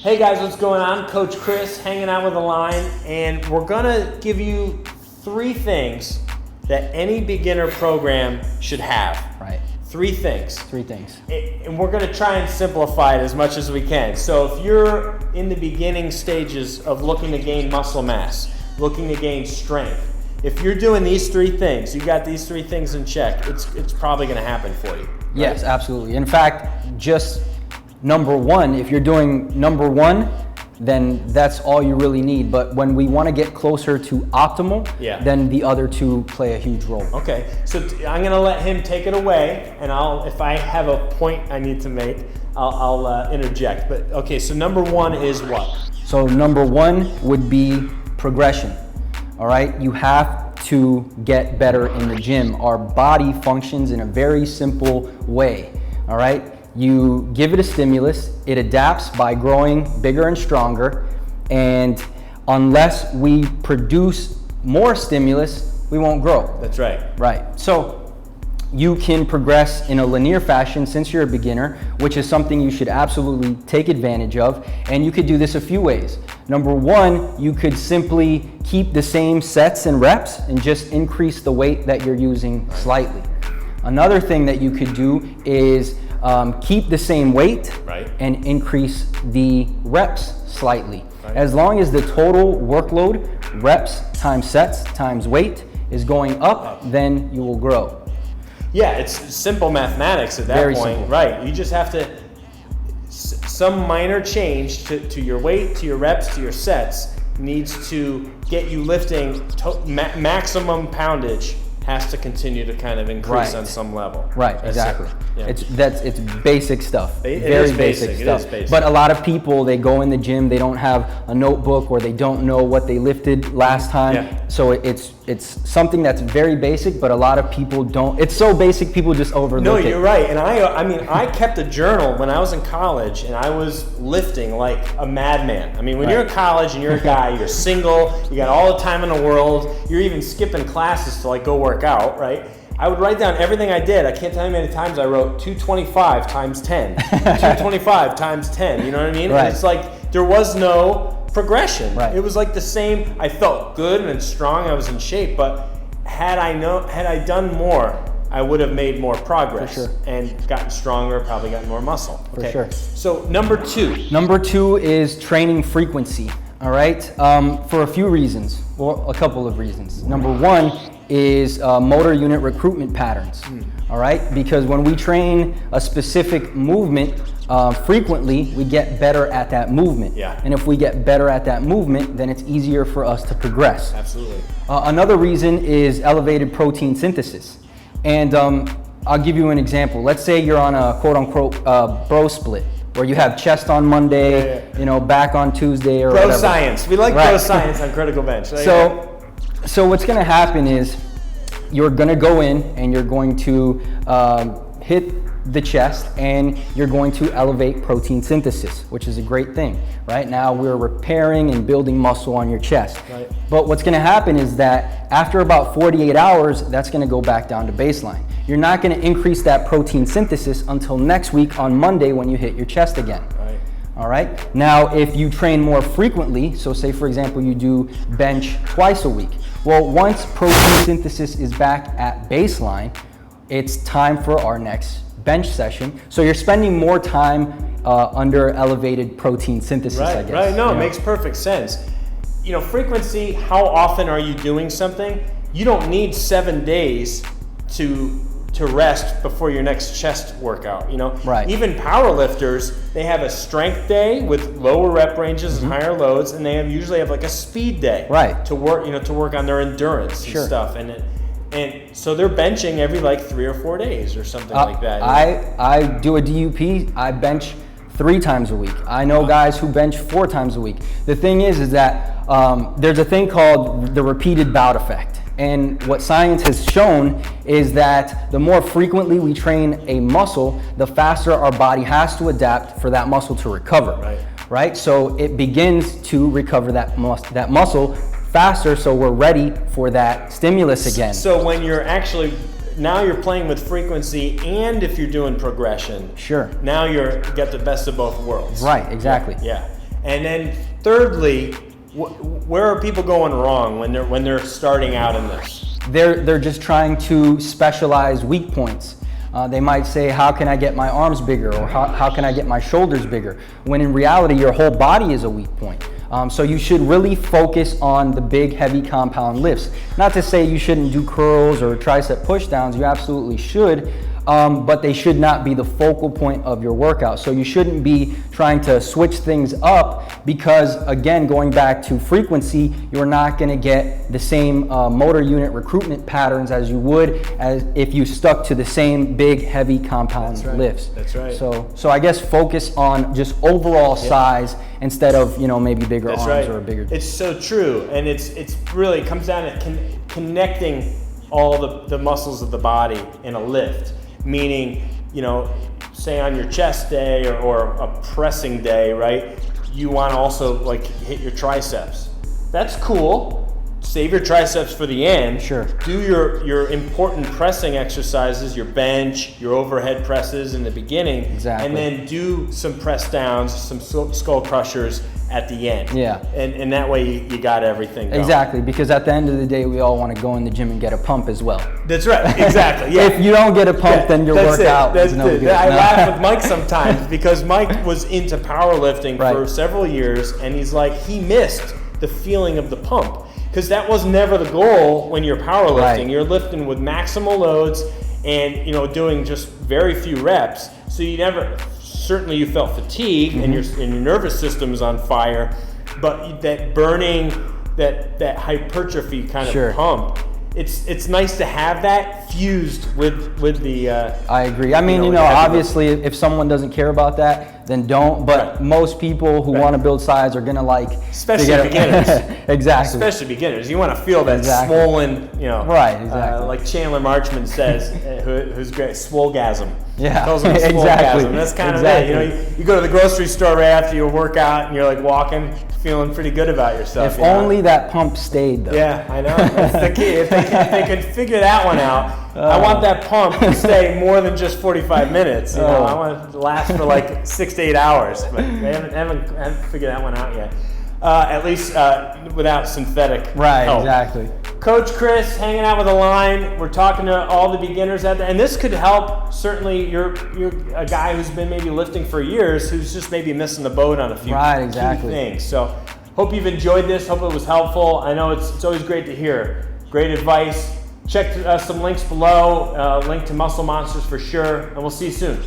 Hey guys, what's going on? Coach Chris hanging out with Alain, and we're gonna give you 3 things that any beginner program should have. Right. 3 things. 3 things. And we're gonna try and simplify it as much as we can. So if you're in the beginning stages of looking to gain muscle mass, looking to gain strength, if you're doing these 3 things, you got these 3 things in check, it's probably gonna happen for you. Right? Yes, absolutely. In fact, just number 1, if you're doing number 1, then that's all you really need. But when we want to get closer to optimal, then the other 2 play a huge role. Okay, so I'm gonna let him take it away, and if I have a point I need to make, I'll interject. But okay, so number 1 is what? So number 1 would be progression. All right, you have to get better in the gym. Our body functions in a very simple way. All right. You give it a stimulus, it adapts by growing bigger and stronger, and unless we produce more stimulus, we won't grow. That's right. Right. So you can progress in a linear fashion since you're a beginner, which is something you should absolutely take advantage of, and you could do this a few ways. Number 1, you could simply keep the same sets and reps and just increase the weight that you're using slightly. Another thing that you could do is keep the same weight and increase the reps slightly. As long as the total workload, reps times sets times weight, is going up, then you will grow. Yeah, it's simple mathematics at that Very point. simple. Right, you just have to, some minor change to your weight, to your reps, to your sets needs to get you lifting maximum poundage. Has to continue to kind of increase on some level. Right, That's exactly. Yeah. It's basic stuff. Very basic stuff. It is basic. But a lot of people, they go in the gym, they don't have a notebook, or they don't know what they lifted last time. Yeah. So it's something that's very basic, but a lot of people don't. It's so basic, people just overlook it. No, you're right. And I kept a journal when I was in college, and I was lifting like a madman. I mean, when you're in college and you're a guy, you're single, you got all the time in the world, you're even skipping classes to like go work out, right? I would write down everything I did. I can't tell you how many times I wrote 225 times 10, 225 times 10, you know what I mean? Right. And it's like, there was no progression. Right. It was like the same. I felt good and strong, I was in shape, but had I done more, I would have made more progress. For sure. And gotten stronger, probably gotten more muscle. Okay. For sure. So number 2. Number 2 is training frequency. All right, for a few reasons, or a couple of reasons. Number 1 is motor unit recruitment patterns. All right, because when we train a specific movement frequently, we get better at that movement. Yeah. And if we get better at that movement, then it's easier for us to progress. Absolutely. Another reason is elevated protein synthesis. And I'll give you an example. Let's say you're on a quote-unquote bro split, where you have chest on Monday, you know, back on Tuesday or bro whatever. Science. We like bro science on Critical Bench. So what's going to happen is you're going to go in and you're going to hit the chest and you're going to elevate protein synthesis, which is a great thing. Right now we're repairing and building muscle on your chest. Right. But what's going to happen is that after about 48 hours, that's going to go back down to baseline. You're not going to increase that protein synthesis until next week on Monday when you hit your chest again. Right. All right. Now, if you train more frequently, so say for example you do bench twice a week. Well, once protein synthesis is back at baseline, it's time for our next bench session. So you're spending more time under elevated protein synthesis, I guess. Right. No, it makes perfect sense. You know, frequency. How often are you doing something? You don't need 7 days to rest before your next chest workout, you know? Right. Even power lifters, they have a strength day with lower rep ranges and higher loads, and they usually have like a speed day. Right. To work on their endurance and stuff. And so they're benching every like 3 or 4 days or something like that. I do a DUP, I bench 3 times a week. I know guys who bench 4 times a week. The thing is that there's a thing called the repeated bout effect. And what science has shown is that the more frequently we train a muscle, the faster our body has to adapt for that muscle to recover. Right? So it begins to recover that muscle faster, so we're ready for that stimulus again. So when you're actually, now you're playing with frequency, and if you're doing progression, sure, now you're get the best of both worlds. Right, exactly. Yeah. And then thirdly, where are people going wrong when they're starting out in this? They're just trying to specialize weak points. They might say, how can I get my arms bigger, or how can I get my shoulders bigger? When in reality, your whole body is a weak point. So you should really focus on the big, heavy compound lifts. Not to say you shouldn't do curls or tricep pushdowns, you absolutely should, but they should not be the focal point of your workout. So you shouldn't be trying to switch things up because, again, going back to frequency, you're not going to get the same motor unit recruitment patterns as you would as if you stuck to the same big, heavy compound lifts. That's right. So I guess focus on just overall size instead of, maybe bigger arms or a bigger. It's so true, and it's really comes down to connecting all the muscles of the body in a lift. Meaning, say on your chest day or a pressing day, right? You want to also like hit your triceps. That's cool. Save your triceps for the end. Sure. Do your important pressing exercises, your bench, your overhead presses in the beginning. Exactly. And then do some press downs, some skull crushers at the end. Yeah. And that way you got everything going. Exactly, because at the end of the day, we all want to go in the gym and get a pump as well. That's right, exactly. Yeah. If you don't get a pump, then your workout is no good. I laugh with Mike sometimes because Mike was into powerlifting for several years, and he's like, he missed the feeling of the pump. Because that was never the goal when you're powerlifting. Right. You're lifting with maximal loads and doing just very few reps. So certainly you felt fatigue and your nervous system is on fire, but that burning, that hypertrophy kind of pump, it's nice to have that fused with the. I agree. I mean, obviously, if someone doesn't care about that, then don't. But most people who want to build size are gonna especially beginners. Exactly. Especially beginners. You want to feel that swollen, Right. Exactly. like Chandler Marchman says, who's great, swolegasm. Yeah. Calls it swolegasm. That's kind of it. You go to the grocery store right after your workout and you're like walking, feeling pretty good about yourself. If only that pump stayed, though. Yeah, I know. That's the key. If they can figure that one out, I want that pump to stay more than just 45 minutes. I want it to last for like 6 to 8 hours, but they haven't figured that one out yet. At least without synthetic help. Exactly. Coach Chris hanging out with Alain. We're talking to all the beginners out there, and this could help. Certainly, you're a guy who's been maybe lifting for years, who's just maybe missing the boat on a few key things. So, hope you've enjoyed this. Hope it was helpful. I know it's always great to hear great advice. Check some links below. Link to Muscle Monsters for sure, and we'll see you soon.